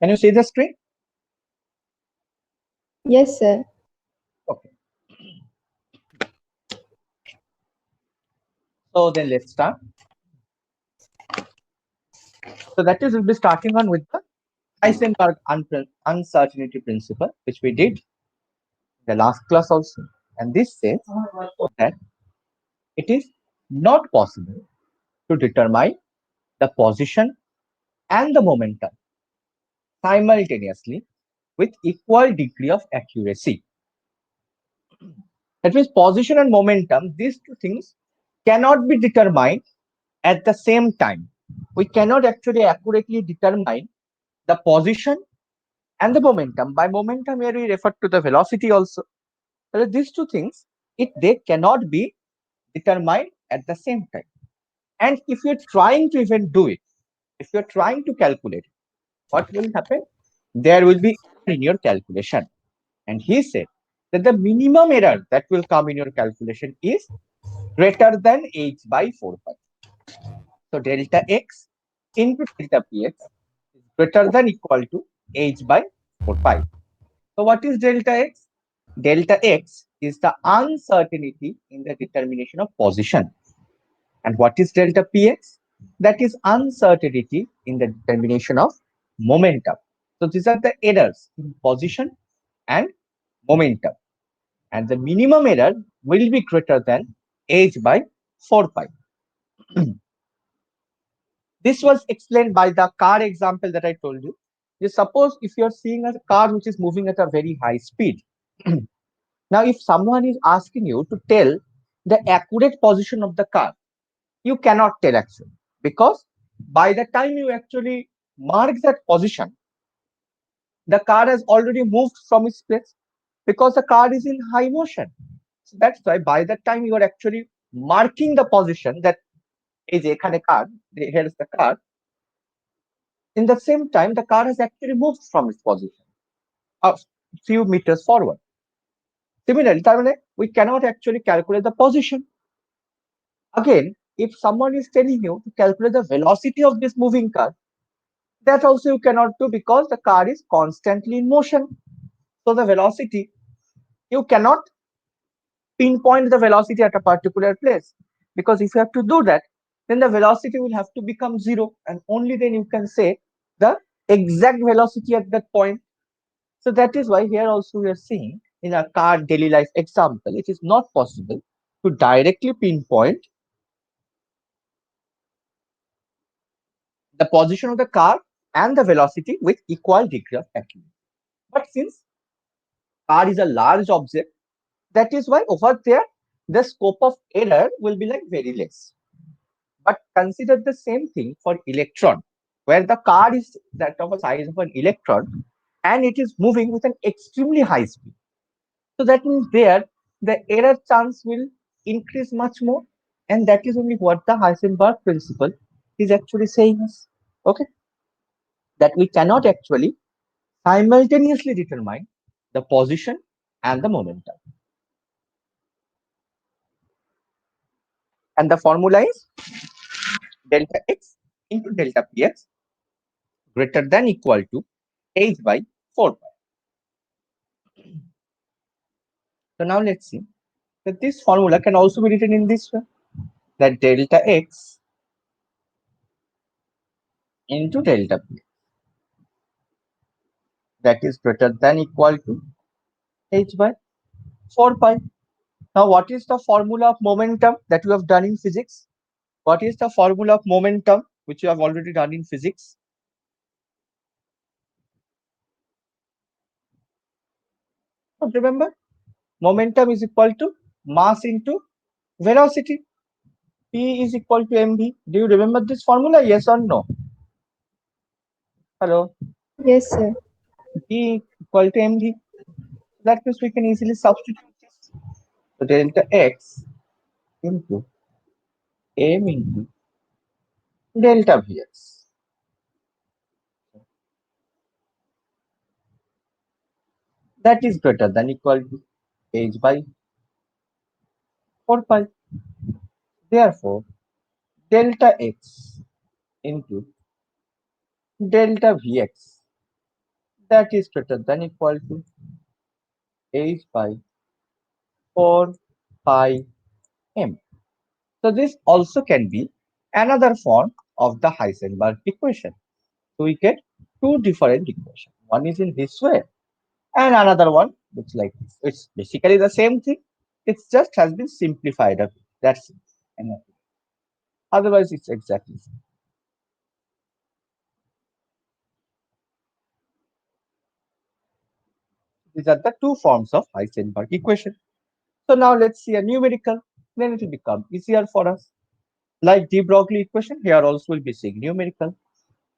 Can you see the screen? Yes, sir. Okay. So then let's start. So that is, we'll be starting on with the Heisenberg uncertainty principle, which we did in the last class also. And this says that it is not possible to determine the position and the momentum simultaneously with equal degree of accuracy. That means position and momentum, these two things cannot be determined at the same time. We cannot actually accurately determine the position and the momentum. By momentum here we refer to the velocity also. But these two things, they cannot be determined at the same time. And if you're trying to even do it, if you're trying to calculate, what will happen? There will be error in your calculation. And he said that the minimum error that will come in your calculation is greater than h by 4 pi. So delta x into delta px is greater than equal to h by 4 pi. So what is delta x? Delta x is the uncertainty in the determination of position. And what is delta px? That is uncertainty in the determination of momentum. So these are the errors in position and momentum. And the minimum error will be greater than h by 4 pi. This was explained by the car example that I told you. You suppose if you're seeing a car which is moving at a very high speed. Now, if someone is asking you to tell the accurate position of the car, you cannot tell actually, because by the time you actually mark that position, the car has already moved from its place because the car is in high motion. So that's why by the time you are actually marking the position that is a car, here's the car, in the same time the car has actually moved from its position a few meters forward. Similarly, we cannot actually calculate the position. Again, if someone is telling you to calculate the velocity of this moving car, that also you cannot do because the car is constantly in motion. So the velocity, you cannot pinpoint the velocity at a particular place, because if you have to do that, then the velocity will have to become zero, and only then you can say the exact velocity at that point. So that is why here also we are seeing in a car daily life example, it is not possible to directly pinpoint the position of the car and the velocity with equal degree of accuracy. But since car is a large object, that is why over there the scope of error will be like very less. But consider the same thing for electron, where the car is that of a size of an electron and it is moving with an extremely high speed. So that means there the error chance will increase much more, and that is only what the Heisenberg principle is actually saying us. Okay, that we cannot actually simultaneously determine the position and the momentum. And the formula is delta x into delta px greater than equal to h by 4 pi. So now let's see that this formula can also be written in this way, that delta x into delta p, that is greater than equal to h by 4 pi. Now what is the formula of momentum that you have done in physics? What is the formula of momentum which you have already done in physics? Remember, momentum is equal to mass into velocity. P is equal to mv. Do you remember this formula? Yes or no? Hello. Yes, sir. P equal to mv. That means we can easily substitute this. So delta x into m into delta vx. That is greater than equal to h by 4 pi. Therefore, delta x into delta vx that is greater than equal to h by 4 pi m. So this also can be another form of the Heisenberg equation. So we get two different equations. One is in this way and another one looks like this. It's basically the same thing. It just has been simplified a bit. That's it. And otherwise, it's exactly the same. These are the two forms of Heisenberg equation. So now let's see a numerical. Then it will become easier for us. Like de Broglie equation, here also we'll be seeing numerical.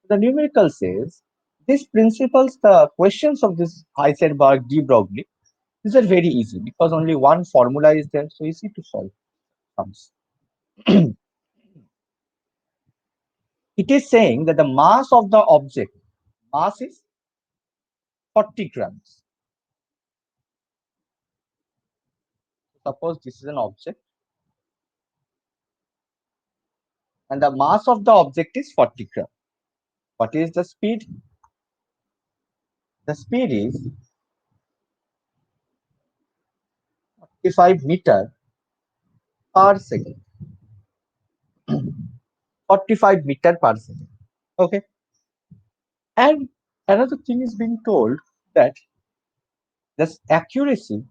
The numerical says these principles, the questions of this Heisenberg de Broglie, these are very easy because only one formula is there, so easy to solve. Sums. It is saying that the mass of the object, mass is 40 grams. Suppose this is an object and the mass of the object is 40 grams. What is the speed? The speed is 45 meter per second. 45 meter per second. Okay. And another thing is being told that this accuracy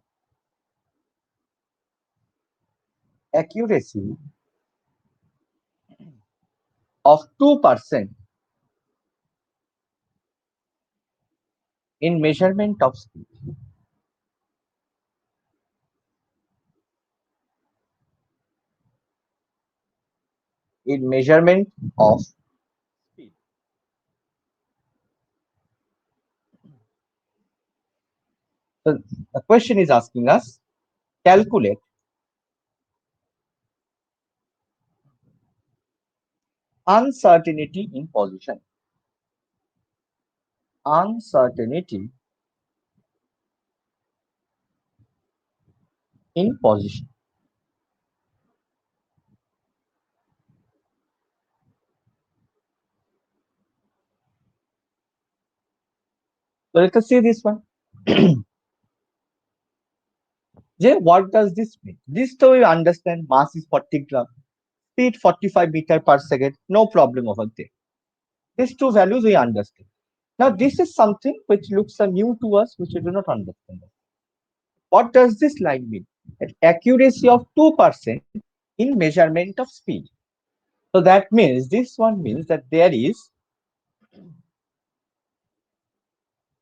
of 2% in measurement of speed. In measurement of speed. So the question is asking us calculate uncertainty in position. Uncertainty in position. So let us see this one. Jay, what does this mean? This though you understand mass is 40 gram, speed 45 meter per second, no problem over there. These two values we understand. Now this is something which looks new to us, which we do not understand. What does this line mean? An accuracy of 2% in measurement of speed. So that means this one means that there is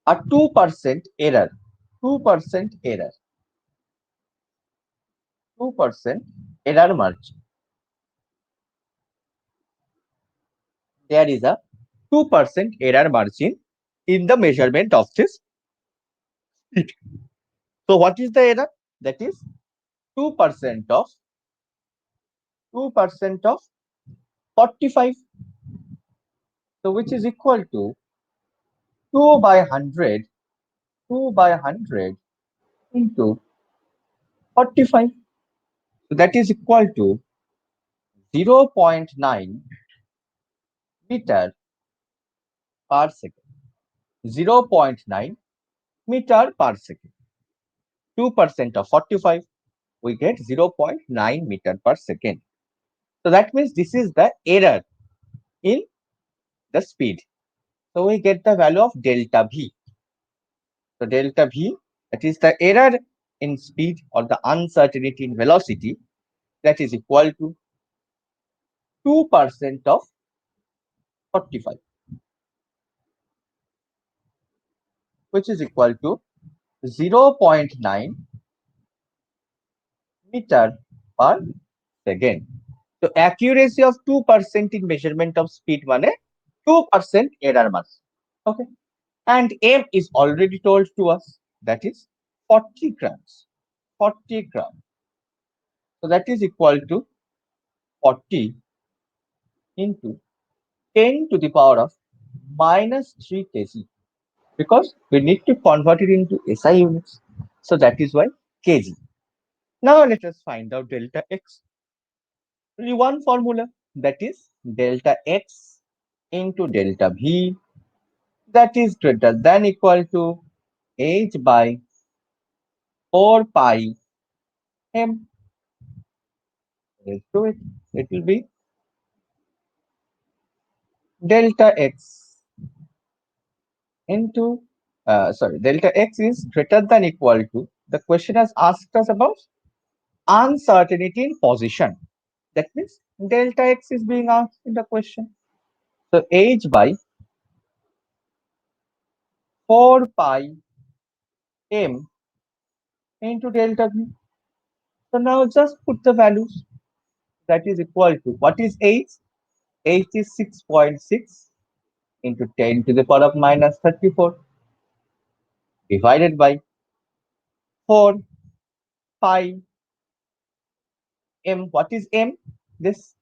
a 2% error. 2% error. 2% error margin. There is a 2% error margin in the measurement of this speed. So what is the error? That is 2% of 2% of 45. So which is equal to 2 by 100, 2 by 100 into 45. So that is equal to 0.9 meter per second. 0.9 meter per second. 2% of 45, we get 0.9 meter per second. So that means this is the error in the speed. So we get the value of delta V. So delta V, that is the error in speed or the uncertainty in velocity, that is equal to 2% of 45, which is equal to 0.9 meter per second. So accuracy of 2% in measurement of speed mane 2% error margin. Okay. And M is already told to us, that is 40 grams. 40 grams. So that is equal to 40 into 10 to the power of minus 3 kg, because we need to convert it into SI units. So that is why kg. Now let us find out delta x. Only one formula, that is delta x into delta v that is greater than equal to h by 4 pi m. Let's do it. It will be delta x into, delta x is greater than equal to, the question has asked us about uncertainty in position. That means delta x is being asked in the question. So h by 4 pi m into delta v. So now just put the values, that is equal to, what is h? H is 6.6 into 10 to the power of minus 34 divided by 4 pi m. What is m? This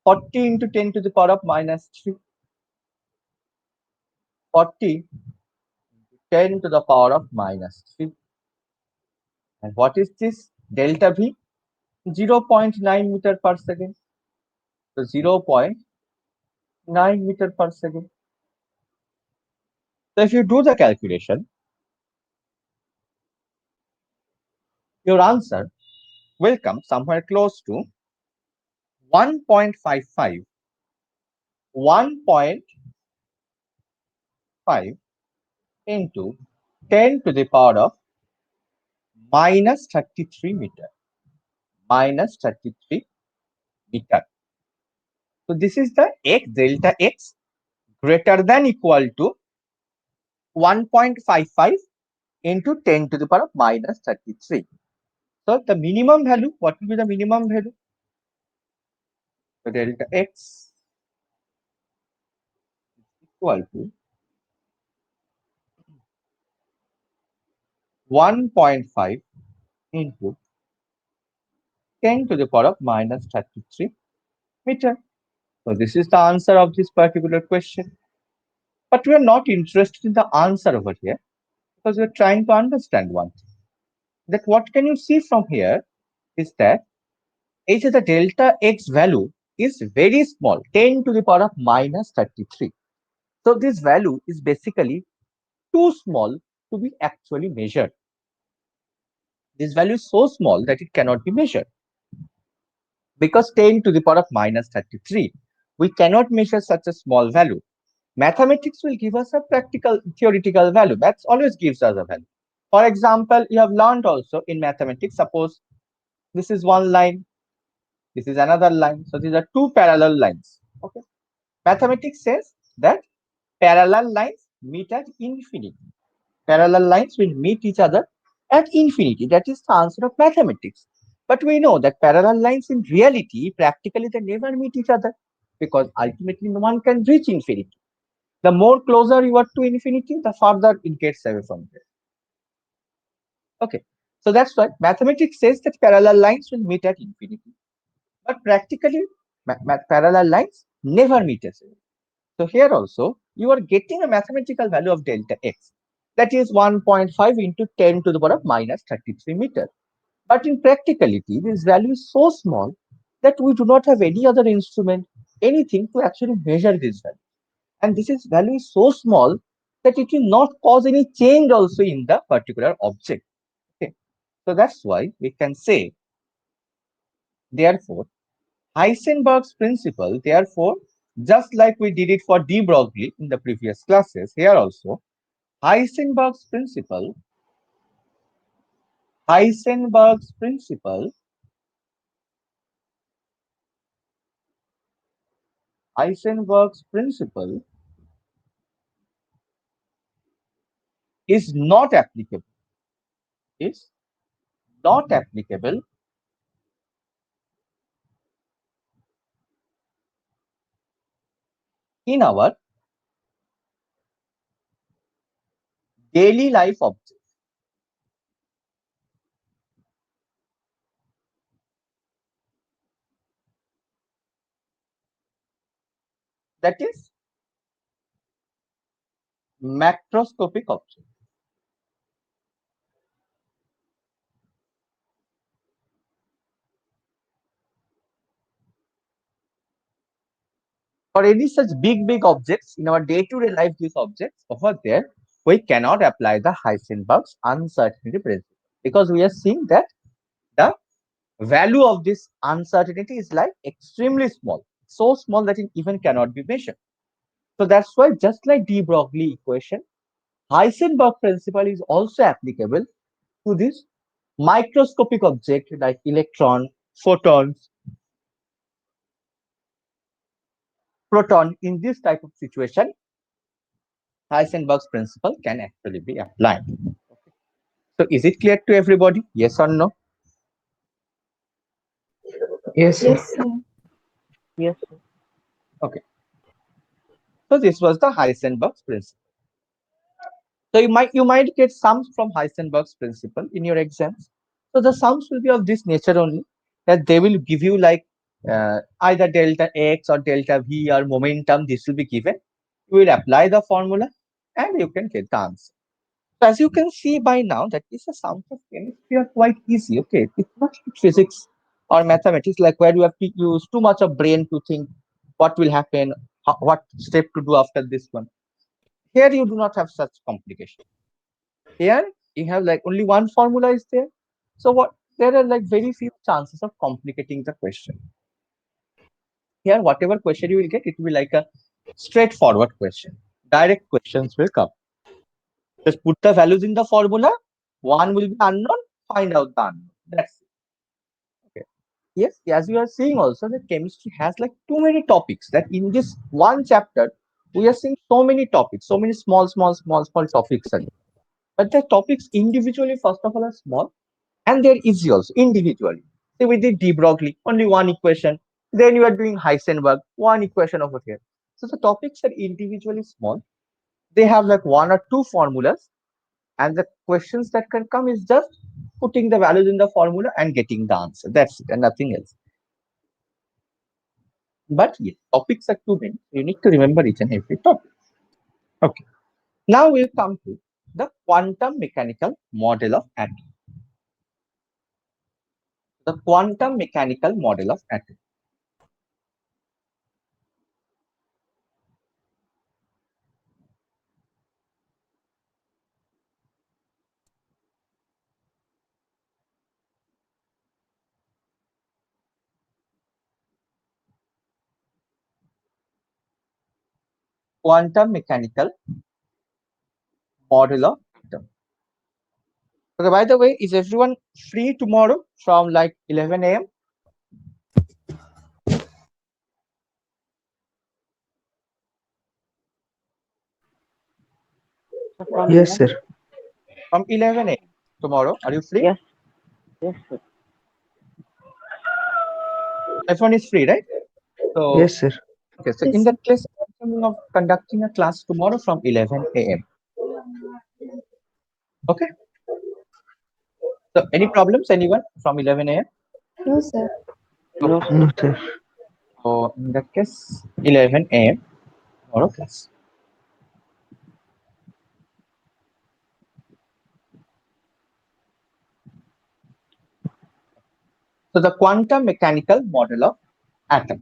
40 into 10 to the power of minus 3. 40 10 to the power of minus 3. And what is this? Delta V? 0.9 meter per second. So 0.9 meter per second. So if you do the calculation, your answer will come somewhere close to 1.55, 1.5 into 10 to the power of minus 33 meter. Minus 33 meter. So this is the x, delta x greater than equal to 1.55 into 10 to the power of minus 33. So the minimum value, what will be the minimum value? So delta x equal to 1.5 into 10 to the power of minus 33 meter. So this is the answer of this particular question. But we are not interested in the answer over here, because we are trying to understand one thing. That what can you see from here is that h, the delta x value is very small, 10 to the power of minus 33. So this value is basically too small to be actually measured. This value is so small that it cannot be measured. Because 10 to the power of minus 33, we cannot measure such a small value. Mathematics will give us a practical, theoretical value. That always gives us a value. For example, you have learned also in mathematics, suppose this is one line, this is another line. So these are two parallel lines. Okay. Mathematics says that parallel lines meet at infinity. Parallel lines will meet each other at infinity. That is the answer of mathematics. But we know that parallel lines in reality, practically, they never meet each other, because ultimately no one can reach infinity. The more closer you are to infinity, the farther it gets away from there. Okay. So that's why mathematics says that parallel lines will meet at infinity. But practically, parallel lines never meet us. So here also, you are getting a mathematical value of delta x. That is 1.5 into 10 to the power of minus 33 meter. But in practicality, this value is so small that we do not have any other instrument, anything to actually measure this value. And this is value is so small that it will not cause any change also in the particular object. Okay. So that's why we can say, therefore, Heisenberg's principle, therefore, just like we did it for de Broglie in the previous classes, here also, Heisenberg's principle, Heisenberg's principle, Heisenberg's principle is not applicable, is not applicable in our daily life object. That is macroscopic object. For any such big objects in our day-to-day life, these objects over there, we cannot apply the Heisenberg's uncertainty principle because we are seeing that the value of this uncertainty is like extremely small, so small that it even cannot be measured. So that's why, just like de Broglie equation, Heisenberg principle is also applicable to this microscopic object like electron, photons, proton. In this type of situation, Heisenberg's principle can actually be applied. So is it clear to everybody? Yes or no? Yes, sir. Yes, sir. Yes. Okay. So this was the Heisenberg's principle. So you might get sums from Heisenberg's principle in your exams. So the sums will be of this nature only, that they will give you like either delta x or delta v or momentum. This will be given. You will apply the formula and you can get the answer. So as you can see by now, that is the sums of chemistry are quite easy. Okay, it's not like physics or mathematics like where you have to use too much of brain to think what will happen, what step to do after this one. Here you do not have such complication. Here you have like only one formula is there. So what there are like very few chances of complicating the question. Here, whatever question you will get, it will be like a straightforward question. Direct questions will come. Just put the values in the formula. One will be unknown. Find out the unknown. That's it. Okay. Yes, as you are seeing also that chemistry has like too many topics that in this one chapter we are seeing so many topics, so many small topics. But the topics individually, first of all, are small and they're easy also individually. Say we did de Broglie, only one equation. Then you are doing Heisenberg, one equation over here. So the topics are individually small. They have like one or two formulas, and the questions that can come is just putting the values in the formula and getting the answer. That's it, and nothing else. But yes, topics are too many. You need to remember each and every topic. Okay. Now we'll come to the quantum mechanical model of atom. The quantum mechanical model of atom. Quantum mechanical model of atom. Okay, by the way, is everyone free tomorrow from like 11 a.m.? From Yes, 11? sir. From 11 a.m. tomorrow, are you free? Yes. Yes, sir. Everyone is free, right? So, Yes, sir. okay, so Yes, in sir. that case, I'm thinking of conducting a class tomorrow from 11 a.m. Okay, so any problems, anyone from 11 a.m.? No, sir. No, Okay, sir. No, sir. so in that case, 11 a.m. tomorrow class. So the quantum mechanical model of atom.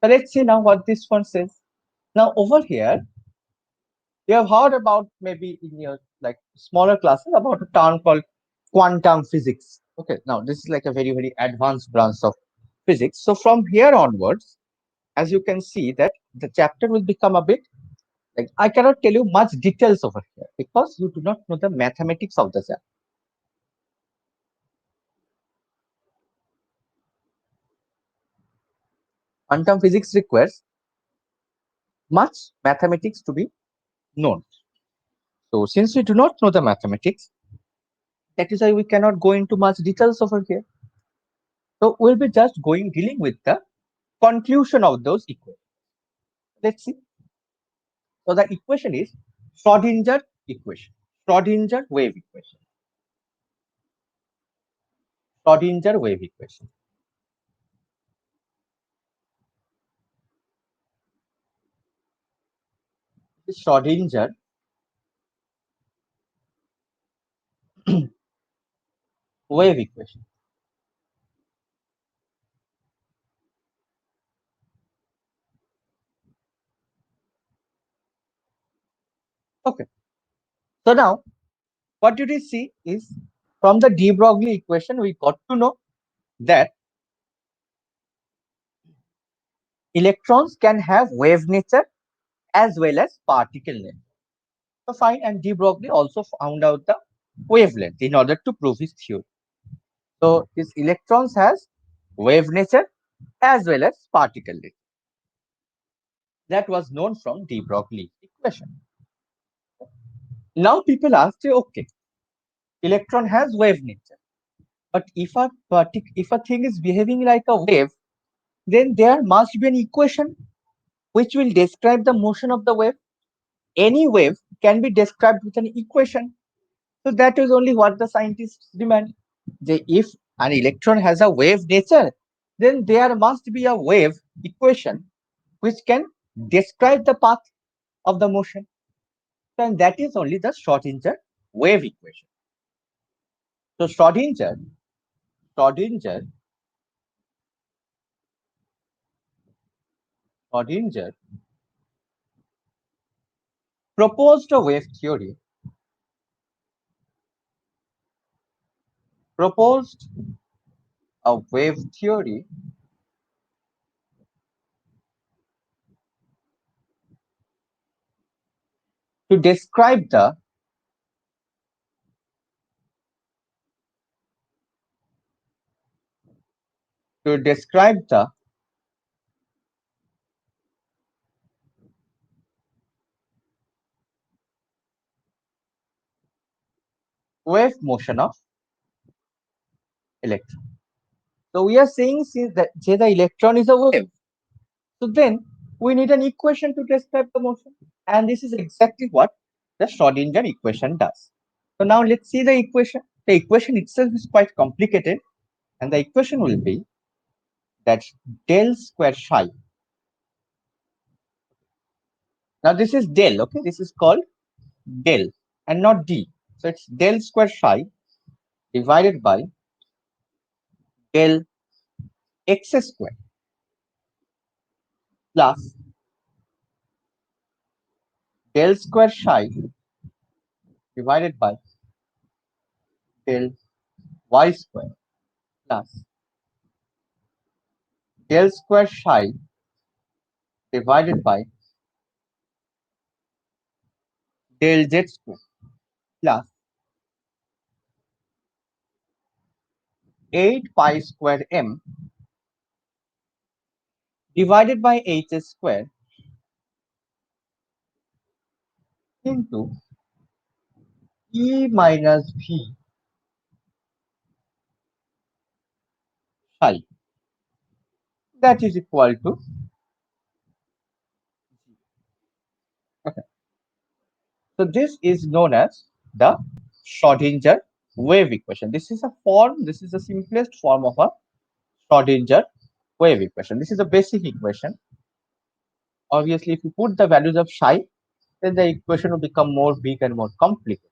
So let's see now what this one says. Now over here, you have heard about maybe in your like smaller classes about a term called quantum physics. Okay, now this is like a very advanced branch of physics. So from here onwards, as you can see that the chapter will become a bit like I cannot tell you much details over here because you do not know the mathematics of the chapter. Quantum physics requires much mathematics to be known. So since we do not know the mathematics, that is why we cannot go into much details over here. So we'll be just dealing with the conclusion of those equations. Let's see. So the equation is Schrodinger equation, Schrodinger wave equation, Schrodinger wave equation. Schrodinger wave equation. Okay. So now, what did we see is from the de Broglie equation, we got to know that electrons can have wave nature as well as particle nature. So fine, and de Broglie also found out the wavelength in order to prove his theory. So this electrons has wave nature as well as particle nature. That was known from de Broglie equation. Now people ask, okay, electron has wave nature, but if a thing is behaving like a wave, then there must be an equation which will describe the motion of the wave. Any wave can be described with an equation. So that is only what the scientists demand. If an electron has a wave nature, then there must be a wave equation which can describe the path of the motion. And that is only the Schrodinger wave equation. So Schrodinger proposed a wave theory, proposed a wave theory to describe the to describe the wave motion of electron. So we are saying since that say the electron is a wave, so then we need an equation to describe the motion, and this is exactly what the Schrodinger equation does. So now let's see the equation. The equation itself is quite complicated, and the equation will be that del square psi. Now this is del, okay? This is called del and not d. So it's del square psi divided by del x square plus del square psi divided by del y square plus del square psi divided by del z square plus 8 pi square m divided by h square into e minus v psi. That is equal to, okay. So this is known as the Schrodinger wave equation. This is the simplest form of a Schrodinger wave equation. This is a basic equation. Obviously, if you put the values of psi, then the equation will become more big and more complicated.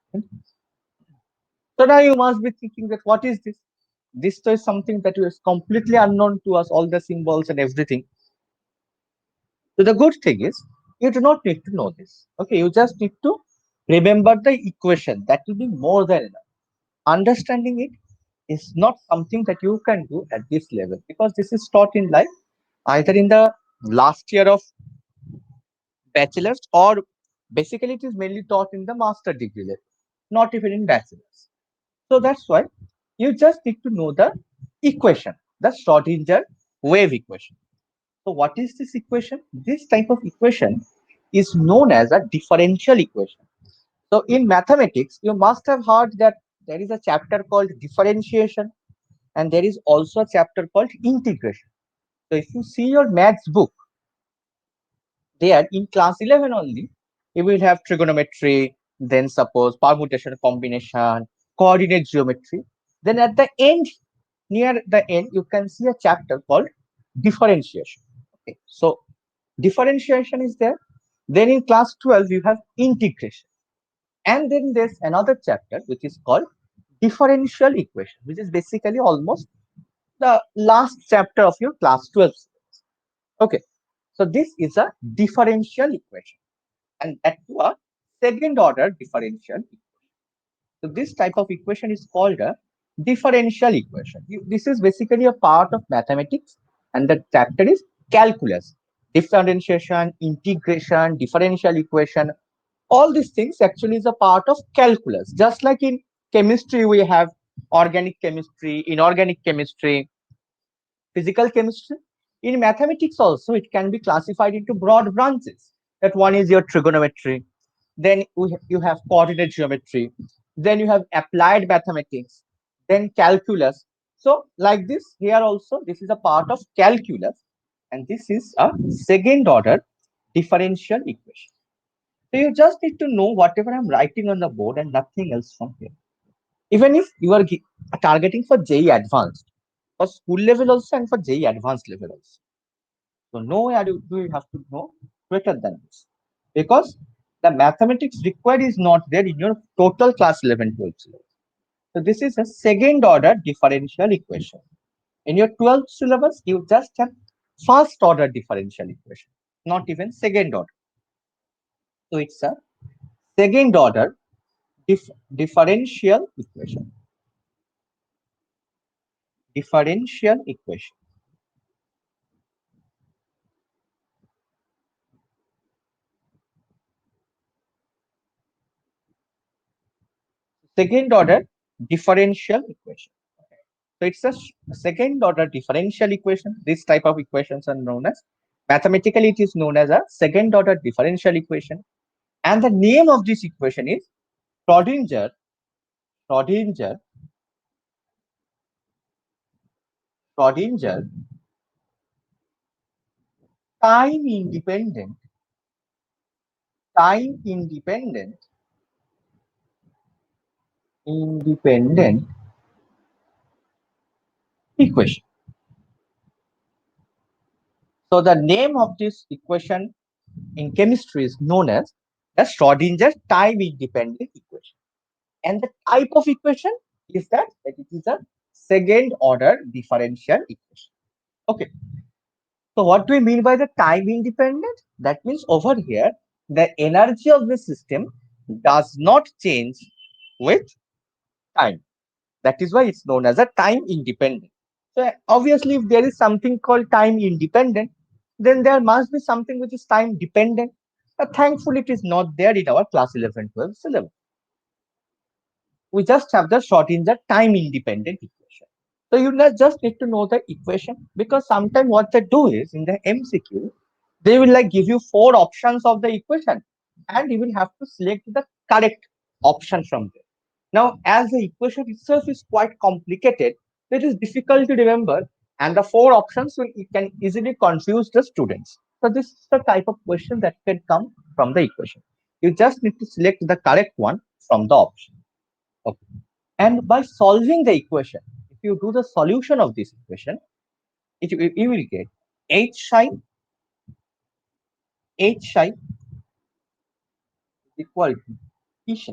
So now you must be thinking that what is this? This is something that is completely unknown to us, all the symbols and everything. So the good thing is you do not need to know this. Okay, you just need to remember the equation. That will be more than enough. Understanding it is not something that you can do at this level because this is taught in life either in the last year of bachelor's or basically it is mainly taught in the master degree level, not even in bachelor's. So that's why you just need to know the equation, the Schrodinger wave equation. So what is this equation? This type of equation is known as a differential equation. So in mathematics, you must have heard that there is a chapter called differentiation and there is also a chapter called integration. So if you see your maths book, there in class 11 only, you will have trigonometry, then suppose permutation, combination, coordinate geometry. Then at the end, near the end, you can see a chapter called differentiation. Okay, so differentiation is there. Then in class 12, you have integration. And then there's another chapter which is called differential equation, which is basically almost the last chapter of your class 12. Okay, so this is a differential equation and that to a second order differential equation. So this type of equation is called a differential equation. This is basically a part of mathematics, and the chapter is calculus. Differentiation, integration, differential equation, all these things actually is a part of calculus. Just like in chemistry, we have organic chemistry, inorganic chemistry, physical chemistry. In mathematics also, it can be classified into broad branches. That one is your trigonometry, then you have coordinate geometry, then you have applied mathematics, then calculus. So like this, here also, this is a part of calculus, and this is a second order differential equation. So you just need to know whatever I'm writing on the board and nothing else from here. Even if you are targeting for JEE Advanced, for school level also and for JEE Advanced level also. So nowhere do you have to know greater than this, because the mathematics required is not there in your total class 11, 12 syllabus. So this is a second order differential equation. In your 12th syllabus, you just have first order differential equation, not even second order. So it's a second order differential equation. Differential equation. Second order differential equation. So it's a second order differential equation. This type of equations are known as, mathematically it is known as a second order differential equation. And the name of this equation is Schrodinger Schrodinger time independent independent equation. So the name of this equation in chemistry is known as the Schrodinger time independent equation. And the type of equation is that it is a second order differential equation. Okay. So what do we mean by the time independent? That means over here, the energy of the system does not change with time. That is why it's known as a time independent. So obviously, if there is something called time independent, then there must be something which is time dependent. But thankfully, it is not there in our class 11, 12 syllabus. We just have the Schrodinger time independent equation. So you just need to know the equation, because sometimes what they do is in the MCQ, they will like give you 4 options of the equation and you will have to select the correct option from there. Now, as the equation itself is quite complicated, it is difficult to remember, and the 4 options will it can easily confuse the students. So this is the type of question that can come from the equation. You just need to select the correct one from the option. Okay. And by solving the equation, if you do the solution of this equation, you will get h psi is equal to E psi.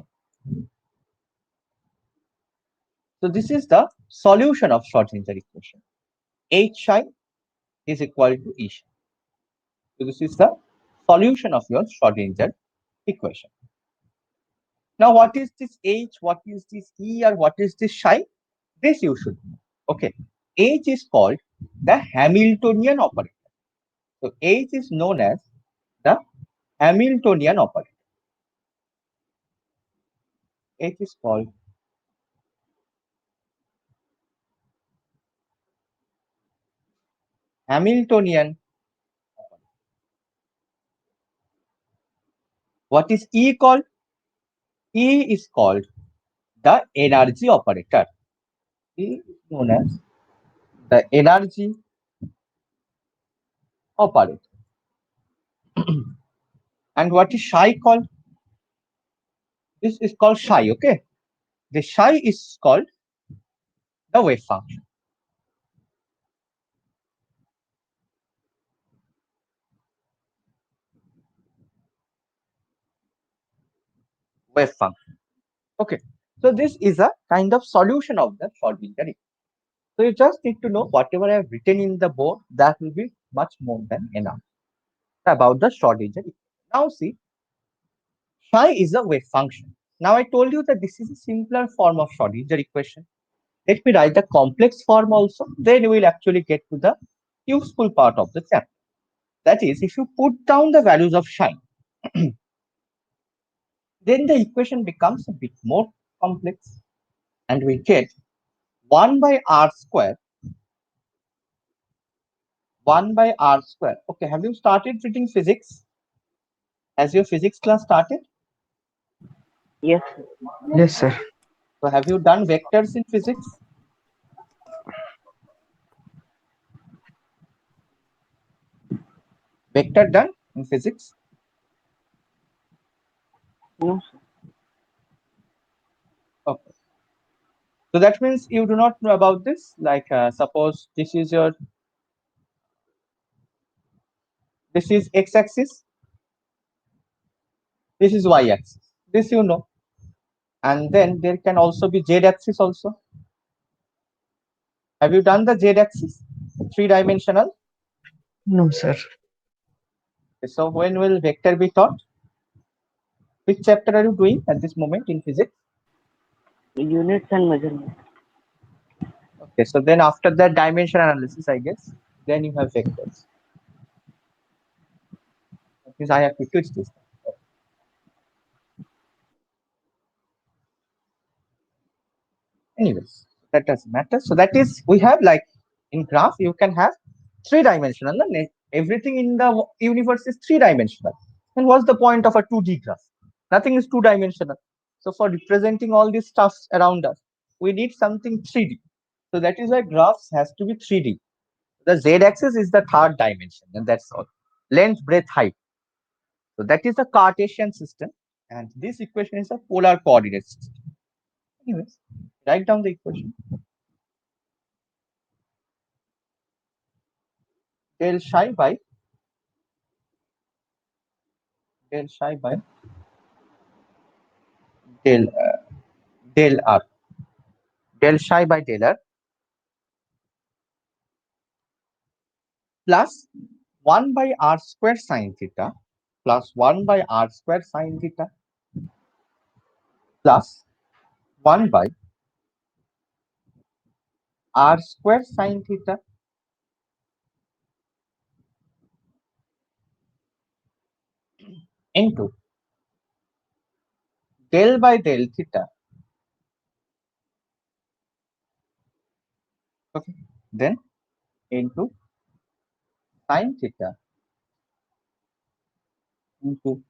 So this is the solution of Schrodinger equation. H psi is equal to E psi. So this is the solution of your Schrodinger equation. Now, what is this H? What is this E? Or what is this psi? This you should know. Okay. H is called the Hamiltonian operator. So H is known as the Hamiltonian operator. H is called Hamiltonian operator. What is E called? E is called the energy operator. E is known as the energy operator. And what is psi called? This is called psi, okay? The psi is called the wave function. Wave function. Okay. So this is a kind of solution of the Schrodinger equation. So you just need to know whatever I have written in the board, that will be much more than enough about the Schrodinger equation. Now see, Phi is a wave function. Now I told you that this is a simpler form of Schrodinger equation. Let me write the complex form also. Then we will actually get to the useful part of the chapter. That is, if you put down the values of psi, then the equation becomes a bit more complex, and we get 1 by r square, 1 by r square. Okay, have you started reading physics? Has your physics class started? Yes, sir. Yes, sir. So have you done vectors in physics? Vector done in physics? No, sir. Okay. So that means you do not know about this. Like suppose this is x-axis, this is y-axis. This you know. And then there can also be z-axis also. Have you done the z-axis? Three-dimensional. No, sir. So when will vector be taught? Which chapter are you doing at this moment in physics? Units and measurements. Okay, so then after that dimension analysis, I guess, then you have vectors. That means I have to switch this. Anyways, that doesn't matter. So that is, we have like in graph, you can have three-dimensional. Everything in the universe is three-dimensional. And what's the point of a 2D graph? Nothing is two-dimensional. So for representing all these stuffs around us, we need something 3D. So that is why graphs has to be 3D. The z-axis is the third dimension, and that's all. Length, breadth, height. So that is a Cartesian system, and this equation is a polar coordinate system. Anyways, write down the equation. Del psi by del psi by del del r. Del psi by del r plus 1 by r square sine theta plus 1 by r square sine theta plus 1 by r square sine theta into del by del theta. Okay, then into sine theta into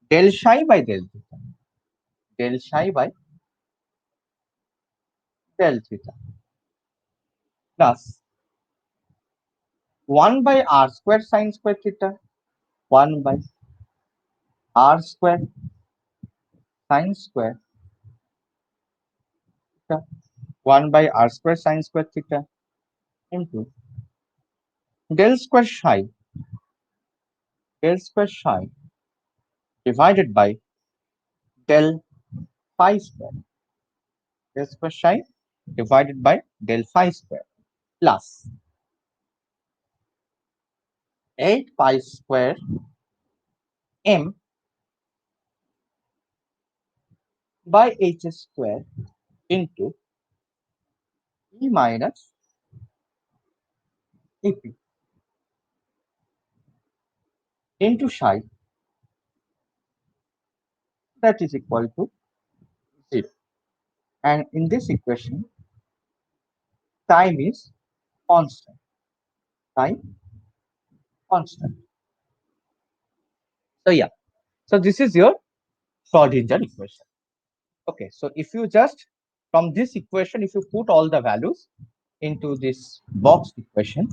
del psi by del theta. Del psi by del theta plus 1 by r square sine square theta, 1 by r square sine square theta, 1 by r square sine square theta into del square psi divided by del phi square. Del square psi divided by del phi square plus 8 pi square m by h square into e minus ep into psi, that is equal to 0. And in this equation, time is constant. Time constant. So yeah, so this is your Schrodinger equation. Okay, so if you just from this equation, if you put all the values into this box equation,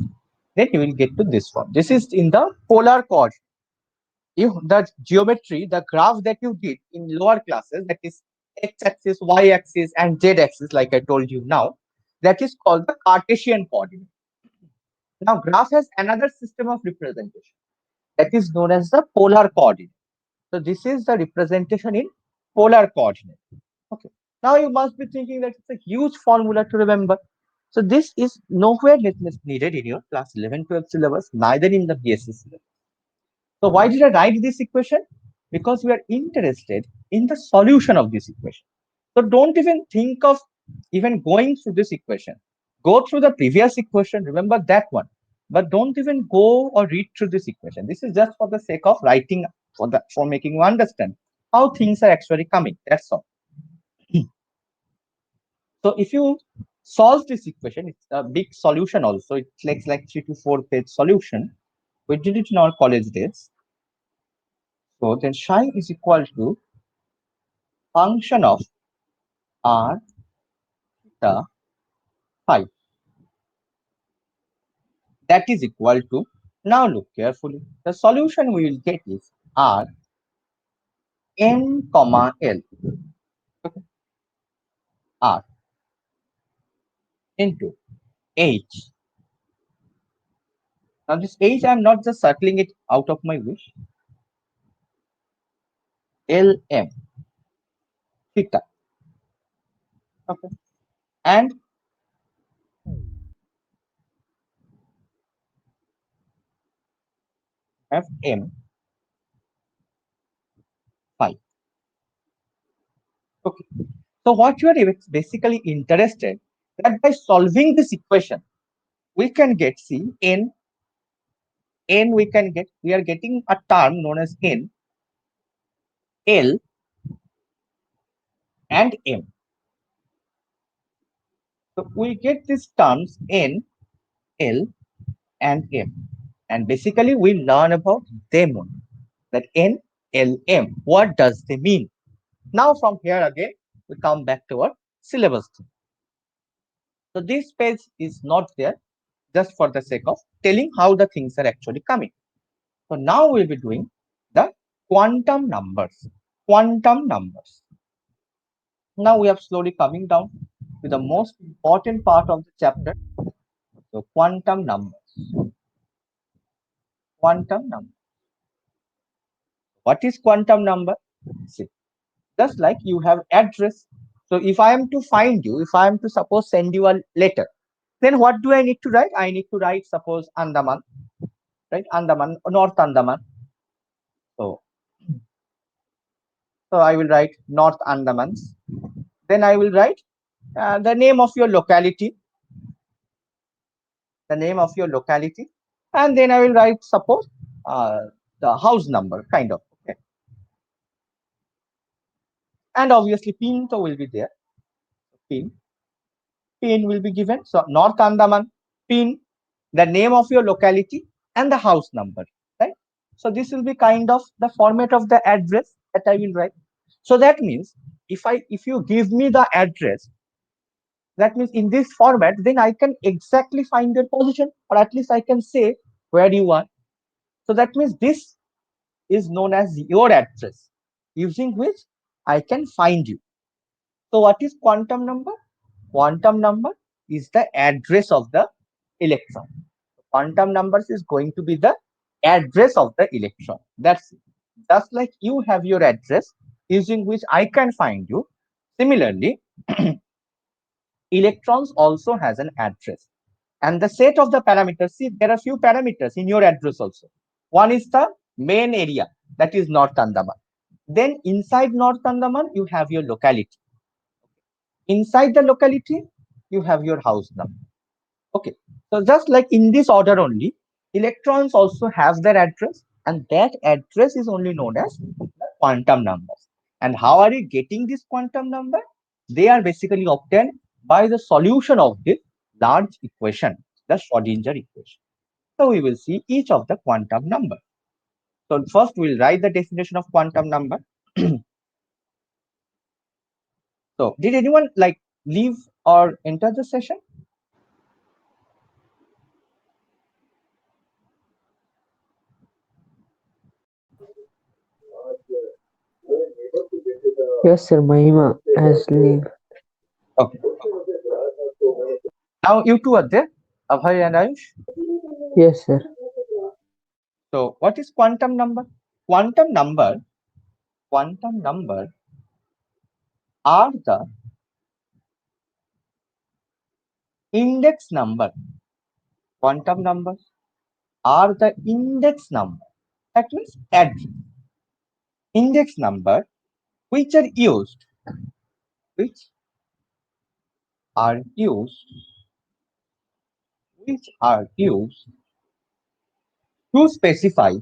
then you will get to this one. This is in the polar coordinate. If the geometry, the graph that you did in lower classes, that is x-axis, y-axis, and z-axis, like I told you now, that is called the Cartesian coordinate. Now, graph has another system of representation that is known as the polar coordinate. So this is the representation in polar coordinate. Okay. Now you must be thinking that it's a huge formula to remember. So this is nowhere needed in your class 11, 12 syllabus, neither in the BSc syllabus. So why did I write this equation? because we are interested in the solution of this equation. So don't even think of even going through this equation. Go through the previous equation, remember that one. But don't even go or read through this equation. This is just for the sake of writing, for making you understand how things are actually coming. That's all. So if you solve this equation, it's a big solution also. It takes like 3 to 4 page solution. We did it in our college days. So then psi is equal to function of r theta phi. That is equal to, now look carefully, the solution we will get is r n comma l. Okay. R into h. Now this h, I am not just circling it out of my wish. Lm theta. Okay. And Fm phi. Okay. So what you are basically interested that by solving this equation, we can get, see, n we can get, we are getting a term known as n, l and m. So we get these terms n, l and m, and basically we learn about them only, that n, l, m, what does they mean. Now from here again we come back to our syllabus. So this page is not there, just for the sake of telling how the things are actually coming. So now we'll be doing the quantum numbers. Quantum numbers. Now we are slowly coming down to the most important part of the chapter. So quantum numbers. Quantum number. What is quantum number? See, just like you have address. So if I am to find you, if I am to suppose send you a letter, then what do I need to write? I need to write, suppose, Andaman, right? Andaman, North Andaman. So I will write North Andamans. Then I will write the name of your locality, and then I will write, suppose, the house number, kind of. Okay. And obviously pin will be there. Pin will be given. So North Andaman, pin, the name of your locality, and the house number, right? So this will be kind of the format of the address that I will write. So that means if you give me the address, that means in this format, then I can exactly find your position, or at least I can say where you are. So that means this is known as your address, using which I can find you. So what is quantum number? Quantum number is the address of the electron. Quantum numbers is going to be the address of the electron. That's it. Just like you have your address, using which I can find you. Similarly, electrons also has an address. And the set of the parameters, see, there are few parameters in your address also. One is the main area, that is North Andaman. Then inside North Andaman, you have your locality. Inside the locality, you have your house number. Okay. So just like in this order only, electrons also have their address, and that address is only known as the quantum numbers. And how are you getting this quantum number? They are basically obtained by the solution of this large equation, the Schrodinger equation. So we will see each of the quantum number. So first we'll write the definition of quantum number. So did anyone like leave or enter the session? Yes, sir. Mahima has leave. Okay. Now you two are there, Abhay and Ayush. Yes, sir. So what is quantum number? Quantum number are the index number. Quantum numbers are the index number. That means address. index number which are used which are used to specify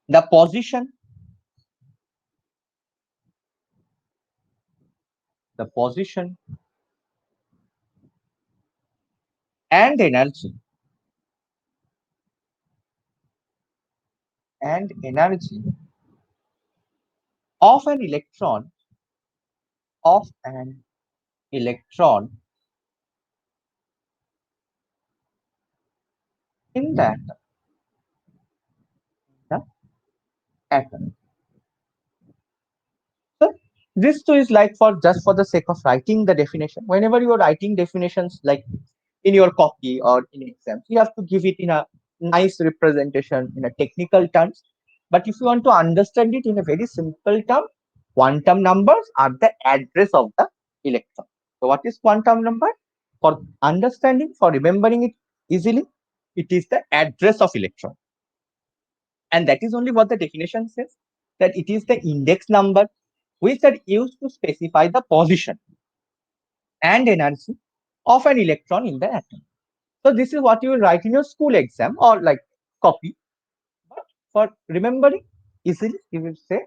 the position and energy of an electron in the atom. So this too is like for just for the sake of writing the definition. Whenever you are writing definitions like in your copy or in exams, you have to give it in a nice representation in a technical terms. But if you want to understand it in a very simple term, quantum numbers are the address of the electron. So what is quantum number? For understanding, for remembering it easily, it is the address of electron. And that is only what the definition says, that it is the index number which are used to specify the position and energy of an electron in the atom. So this is what you will write in your school exam or like copy. But for remembering easily, you will say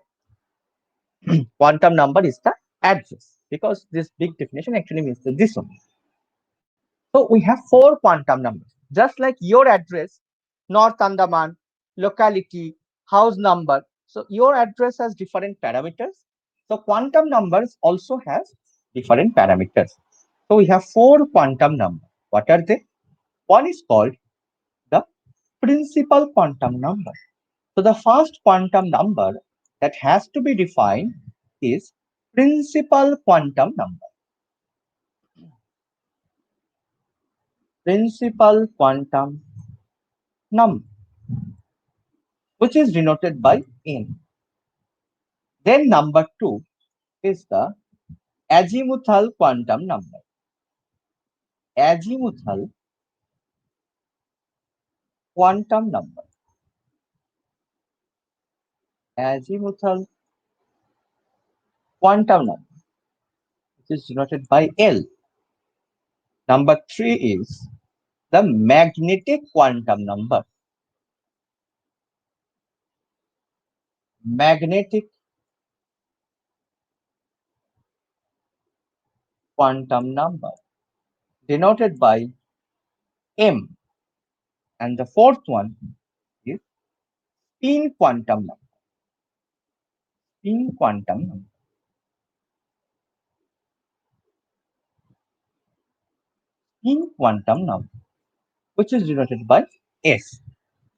quantum number is the address, because this big definition actually means this one. So we have 4 quantum numbers, just like your address, North Andaman, locality, house number. So your address has different parameters. So quantum numbers also has different parameters. So we have 4 quantum numbers. What are they? One is called the principal quantum number. So the first quantum number that has to be defined is principal quantum number. Principal quantum number, which is denoted by n. Then number 2 is the azimuthal quantum number. Azimuthal quantum number. Azimuthal quantum number, which is denoted by L. Number 3 is the magnetic quantum number. Magnetic quantum number, denoted by M. And the fourth one is spin quantum number. Spin quantum number. Spin quantum number, which is denoted by S.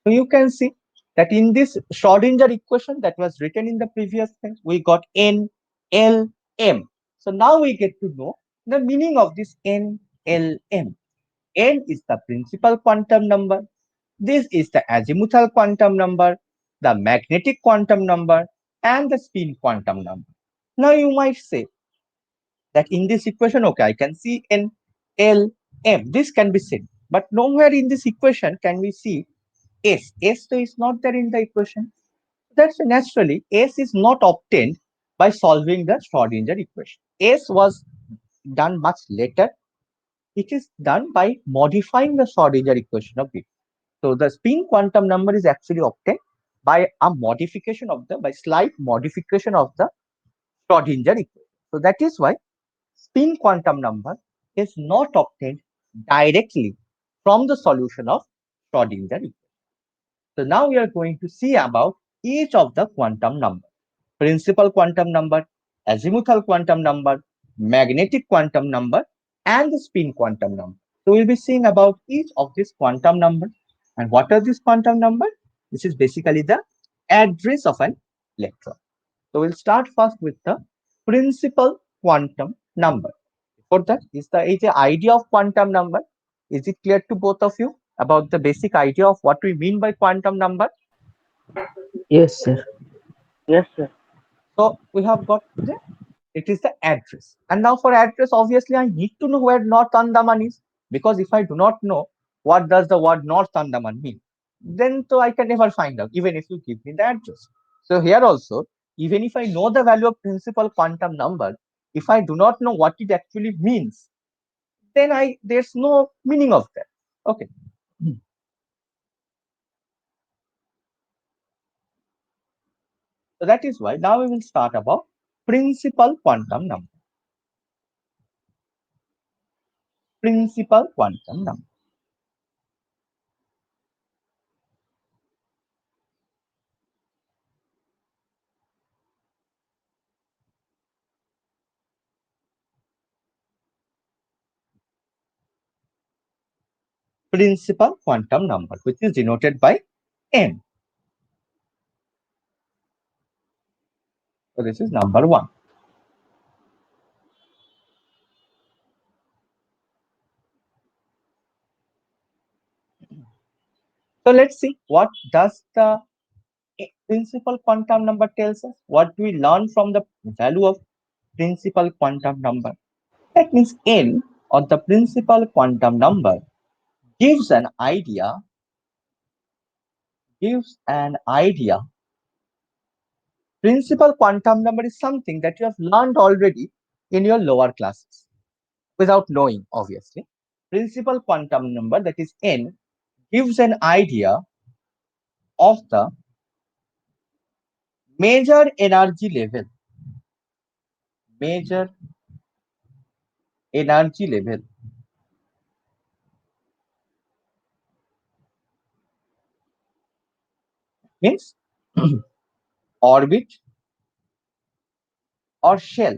So you can see that in this Schrodinger equation that was written in the previous thing, we got N, L, M. So now we get to know the meaning of this N, L, M. N is the principal quantum number. This is the azimuthal quantum number, the magnetic quantum number, and the spin quantum number. Now you might say that in this equation, okay, I can see N, L, M. This can be said, but nowhere in this equation can we see S. S is not there in the equation. That's naturally S is not obtained by solving the Schrodinger equation. S was done much later. It is done by modifying the Schrodinger equation of B. So the spin quantum number is actually obtained by a modification of the, by slight modification of the Schrodinger equation. So that is why spin quantum number is not obtained directly from the solution of Schrodinger equation. So now we are going to see about each of the quantum numbers: principal quantum number, azimuthal quantum number, magnetic quantum number, and the spin quantum number. So we'll be seeing about each of these quantum numbers. And what are these quantum numbers? This is basically the address of an electron. So we'll start first with the principal quantum number. Before that, is the idea of quantum number? Is it clear to both of you about the basic idea of what we mean by quantum number? Yes, sir. Yes, sir. So we have got it is the address. And now for address, obviously I need to know where North Andaman is, because if I do not know, what does the word North Andaman mean? Then so I can never find out, even if you give me the address. So here also, even if I know the value of principal quantum number, if I do not know what it actually means, then there's no meaning of that. Okay. So that is why now we will start about principal quantum number. Principal quantum number. Principal quantum number, which is denoted by n. So this is number 1. So let's see what does the principal quantum number tells us. What do we learn from the value of principal quantum number? That means n, or the principal quantum number, gives an idea. Principal quantum number is something that you have learned already in your lower classes without knowing, obviously. Principal quantum number, that is n, gives an idea of the major energy level. Major energy level means orbit or shell.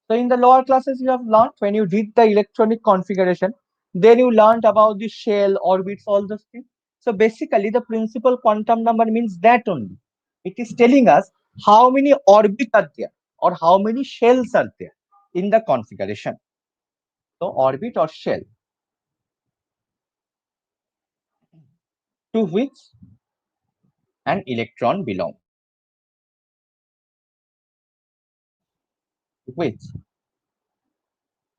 So in the lower classes, you have learned when you did the electronic configuration, then you learned about the shell, orbits, all those things. So basically, the principal quantum number means that only. It is telling us how many orbits are there or how many shells are there in the configuration. So orbit or shell, to which an electron belongs. Which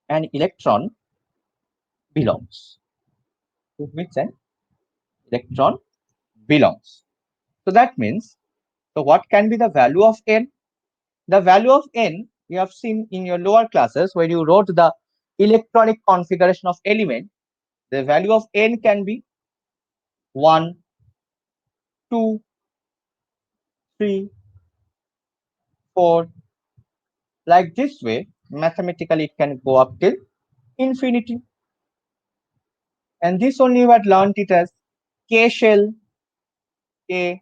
an electron belongs. To which an electron belongs. So that means, so what can be the value of n? The value of n, you have seen in your lower classes when you wrote the electronic configuration of element, the value of n can be 1, 2, 3, 4. Like this way, mathematically it can go up till infinity. And this only you had learned it as K shell, K,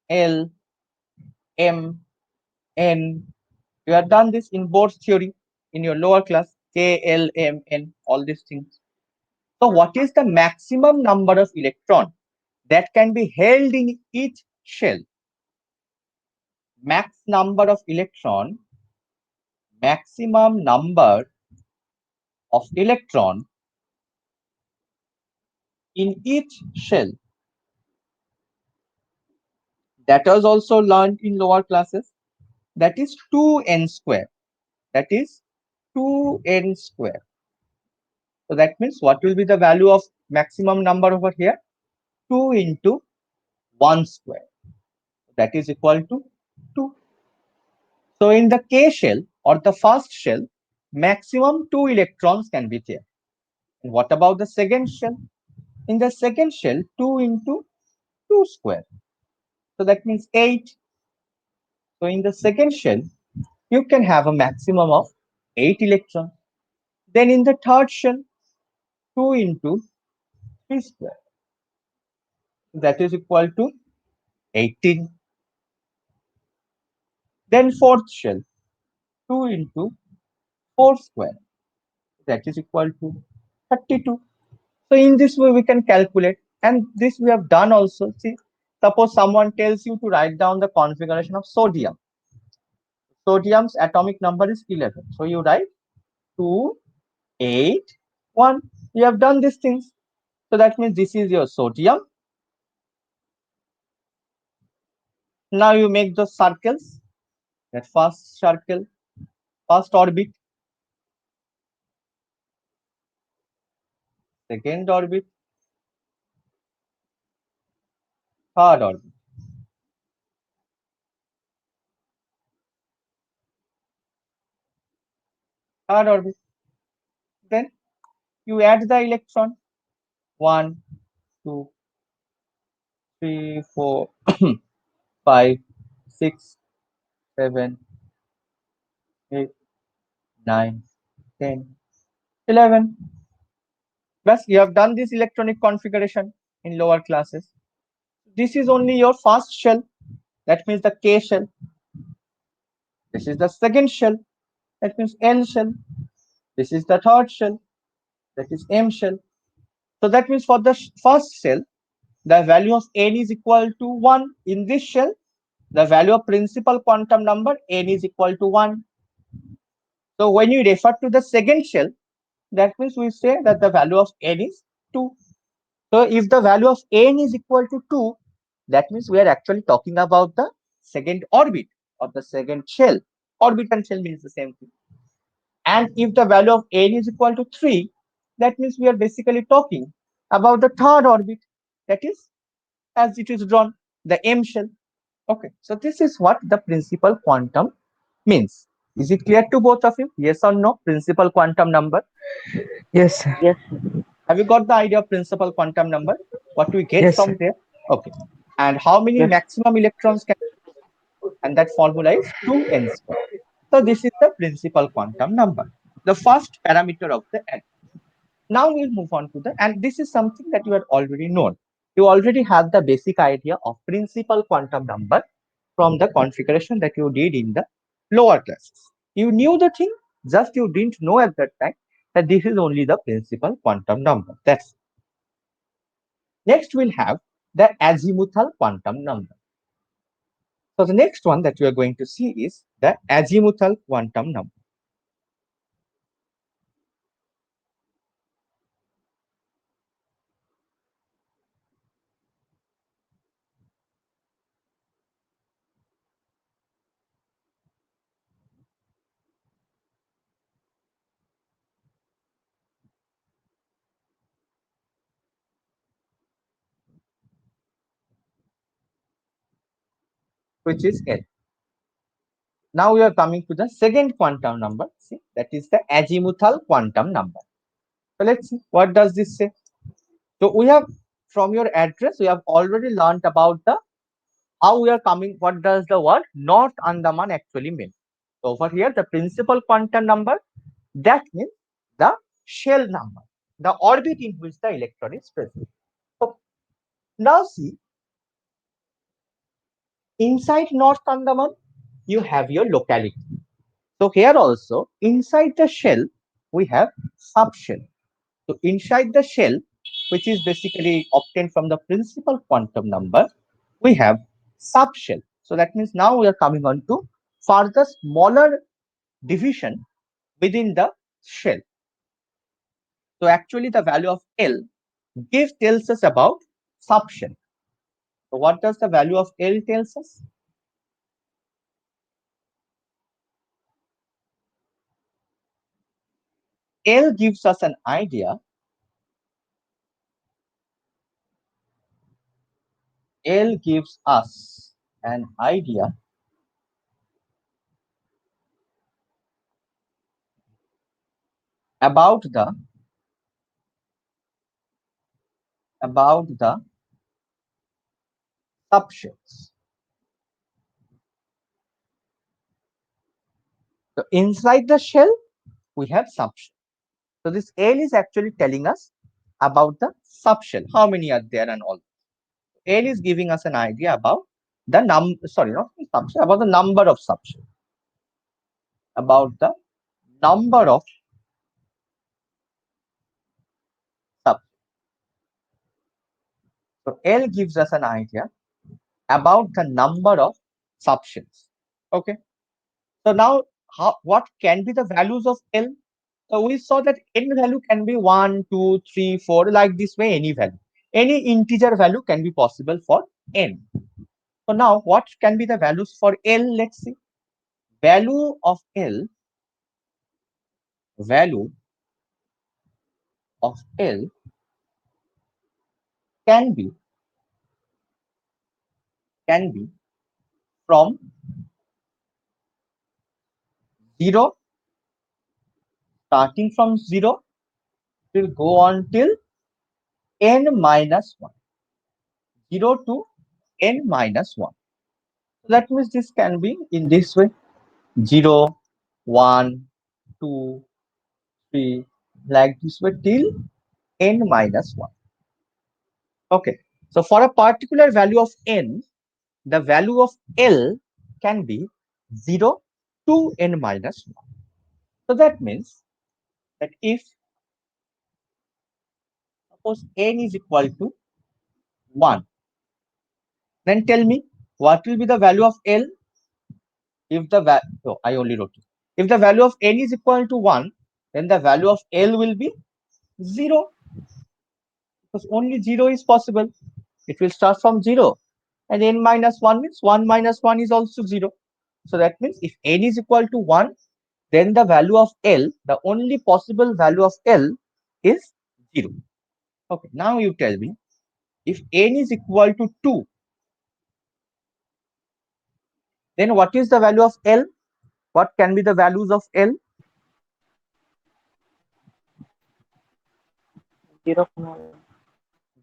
L, M, N. You have done this in Bohr's theory in your lower class, K, L, M, N, all these things. So what is the maximum number of electron that can be held in each shell? Maximum number of electron in each shell. That was also learned in lower classes. That is 2n square. That is 2n square. So that means what will be the value of maximum number over here? 2 into 1 square. That is equal to 2. So in the K shell or the first shell, maximum 2 electrons can be there. And what about the second shell? In the second shell, 2 into 2 square. So that means 8. So in the second shell, you can have a maximum of 8 electrons. Then in the third shell, 2 into 3 square. That is equal to 18. Then fourth shell, 2 into 4 square. That is equal to 32. So in this way, we can calculate. And this we have done also. See, suppose someone tells you to write down the configuration of sodium. Sodium's atomic number is 11. So you write 2, 8, 1. You have done these things. So that means this is your sodium. Now you make those circles. That first circle, first orbit, second orbit, third orbit. Third orbit. Then you add the electron. 1, 2, 3, 4, 5, 6, 7, 8, 9, 10, 11. Thus, you have done this electronic configuration in lower classes. This is only your first shell. That means the K shell. This is the second shell. That means L shell. This is the third shell. That is M shell. So that means for the first shell, the value of n is equal to 1. In this shell, the value of principal quantum number n is equal to 1. So when you refer to the second shell, that means we say that the value of n is 2. So if the value of n is equal to 2, that means we are actually talking about the second orbit of the second shell. Orbit and shell means the same thing. And if the value of n is equal to 3, that means we are basically talking about the third orbit, that is, as it is drawn, the M shell. Okay, so this is what the principal quantum means. Is it clear to both of you? Yes or no? Principal quantum number. Yes, sir. Yes, sir. Have you got the idea of principal quantum number? What we get Yes, from sir. there? Okay. And how many Yes. maximum electrons can, and that formula is 2n square. So this is the principal quantum number, the first parameter of the atom. Now we'll move on to the, and this is something that you had already known. You already have the basic idea of principal quantum number from the configuration that you did in the lower classes. You knew the thing, just you didn't know at that time that this is only the principal quantum number. That's it. Next, we'll have the azimuthal quantum number. So the next one that we are going to see is the azimuthal quantum number. Which is L. Now we are coming to the second quantum number. See, that is the azimuthal quantum number. So let's see what does this say. So we have, from your address, we have already learned about the how we are coming. What does the word North Andaman actually mean? So over here, the principal quantum number, that means the shell number, the orbit in which the electron is present. So now see, inside North Andaman, you have your locality. So here also, inside the shell, we have subshell. So inside the shell, which is basically obtained from the principal quantum number, we have subshell. So that means now we are coming on to further smaller division within the shell. So actually the value of L tells us about subshell. So what does the value of L tells us? L gives us an idea. L gives us an idea about the subshells. So inside the shell, we have subshell. So this L is actually telling us about the subshell, how many are there and all. L is giving us an idea about the not the subshell, about the number of subshell, about the number of subshell. So L gives us an idea about the number of subshells. Okay. So now, what can be the values of L? So we saw that n value can be 1, 2, 3, 4, like this way, any value. Any integer value can be possible for n. So now what can be the values for L? Let's see. Value of L can be can be from 0, starting from 0, will go on till n minus 1, 0 to n minus 1. So that means this can be in this way: 0, 1, 2, 3, like this way till n minus 1. Okay, so for a particular value of n, the value of L can be 0 to n minus 1. So that means that if suppose n is equal to 1, then tell me what will be the value of L if the value, oh, I only wrote it. If the value of n is equal to 1, then the value of L will be 0, because only 0 is possible. It will start from 0, and n minus 1 means 1 minus 1 is also 0. So that means if n is equal to 1, then the value of L, the only possible value of L is 0. Okay, now you tell me, if n is equal to 2, then what is the value of L? What can be the values of L? 0,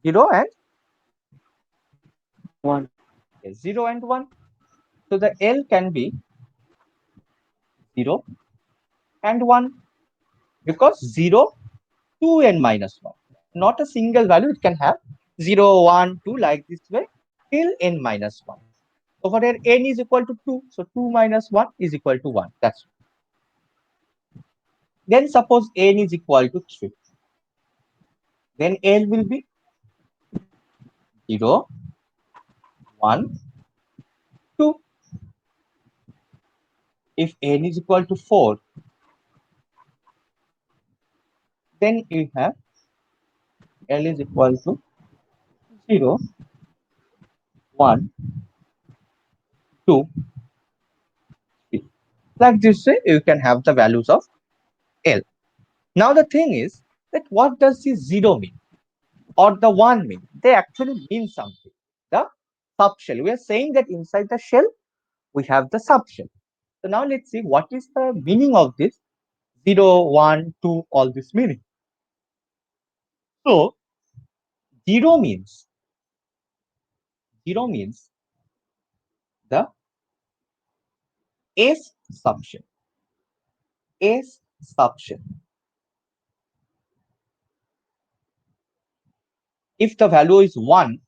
0 and 1. yes, 0 and 1. So the L can be 0 and 1, because 0 to n minus 1. Not a single value, it can have 0, 1, 2 like this way till n minus 1. Over here n is equal to 2, so 2 minus 1 is equal to 1. That's it. Then suppose n is equal to 3. Then L will be 0, 1, 2. If n is equal to 4, then you have L is equal to 0, 1, 2, 3. Like this way, you can have the values of L. Now the thing is that what does this 0 mean or the 1 mean? They actually mean something. The subshell. We are saying that inside the shell, we have the subshell. So now let's see what is the meaning of this 0, 1, 2, all this meaning. So 0 means the S subshell. S subshell. If the value is 1,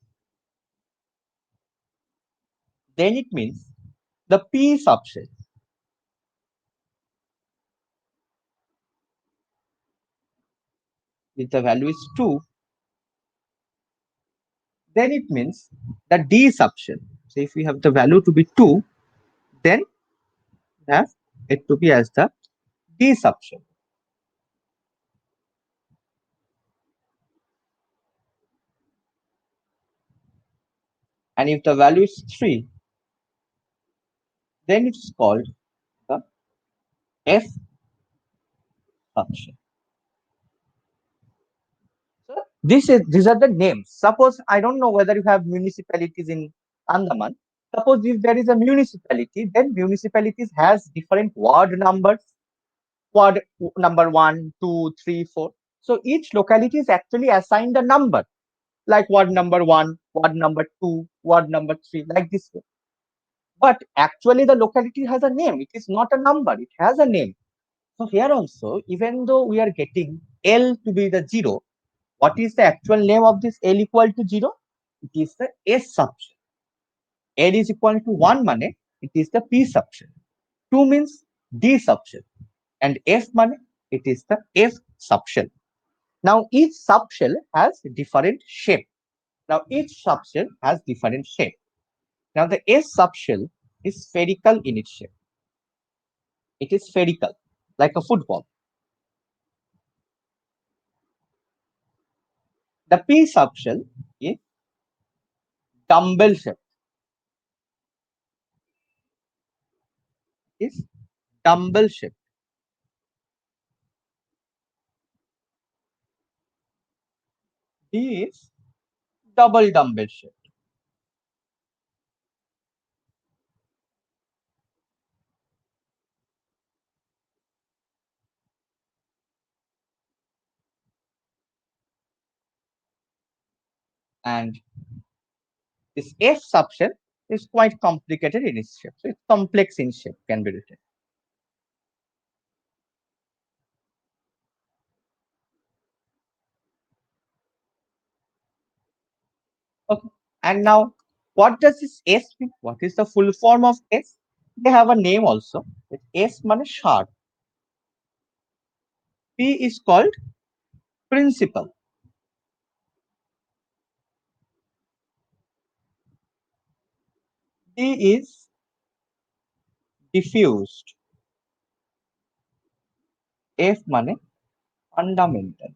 then it means the P subshell. If the value is 2, then it means the D subshell. So if we have the value to be 2, then we have it to be as the D subshell. And if the value is 3, then it's called the F subshell. So these are the names. Suppose I don't know whether you have municipalities in Andaman. Suppose if there is a municipality, then municipalities has different ward numbers. Ward number 1, 2, 3, 4. So each locality is actually assigned a number, like ward number 1, ward number 2, ward number 3, like this way. But actually the locality has a name. It is not a number. It has a name. So here also, even though we are getting L to be the 0, what is the actual name of this L equal to 0? It is the S subshell. L is equal to 1 mane, it is the P subshell. 2 means D subshell. And F mane, it is the F subshell. Now each subshell has different shape. Now each subshell has different shape. Now the S subshell is spherical in its shape. It is spherical, like a football. The P subshell is dumbbell shape. Is dumbbell shape. D is double dumbbell shape. and this F subshell is quite complicated in its shape. So it's complex in shape, can be written. Okay. And now, what does this S mean? What is the full form of S? They have a name also. S means shard. P is called principal. D is diffused. F means fundamental.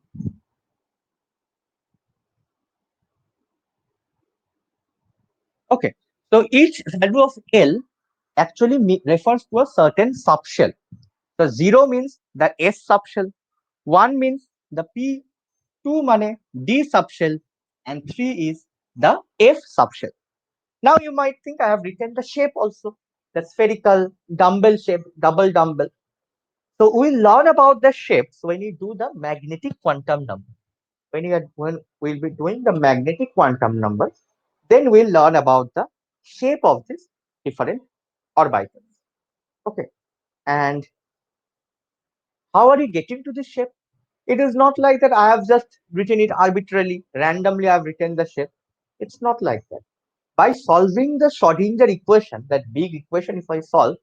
Okay. So each value of L actually refers to a certain subshell. So 0 means the S subshell, 1 means the P, 2 means D subshell, and 3 is the F subshell. Now you might think I have written the shape also, the spherical, dumbbell shape, double dumbbell. So we'll learn about the shapes when you do the magnetic quantum number. When we'll be doing the magnetic quantum numbers, then we'll learn about the shape of these different orbitals. Okay. And how are you getting to this shape? It is not like that I have just written it arbitrarily, randomly I've written the shape. It's not like that. By solving the Schrodinger equation, that big equation, if I solve,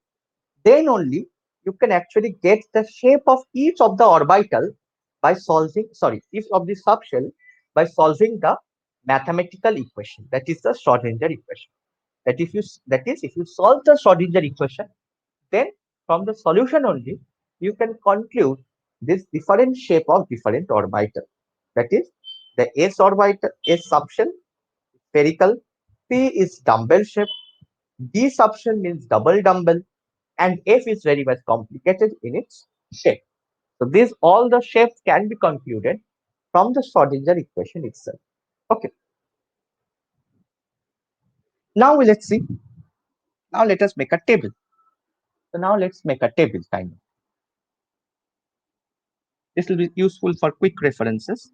then only you can actually get the shape of each of the orbital by solving, sorry, each of the subshell by solving the mathematical equation. That is the Schrodinger equation. That is, if you solve the Schrodinger equation, then from the solution only you can conclude this different shape of different orbital. That is, the S orbital, S subshell, spherical, P is dumbbell shape, D subshell means double dumbbell, and F is very much complicated in its shape. So these all the shapes can be concluded from the Schrodinger equation itself. Okay. Now let's see. Now let us make a table. So now let's make a table kind of. This will be useful for quick references.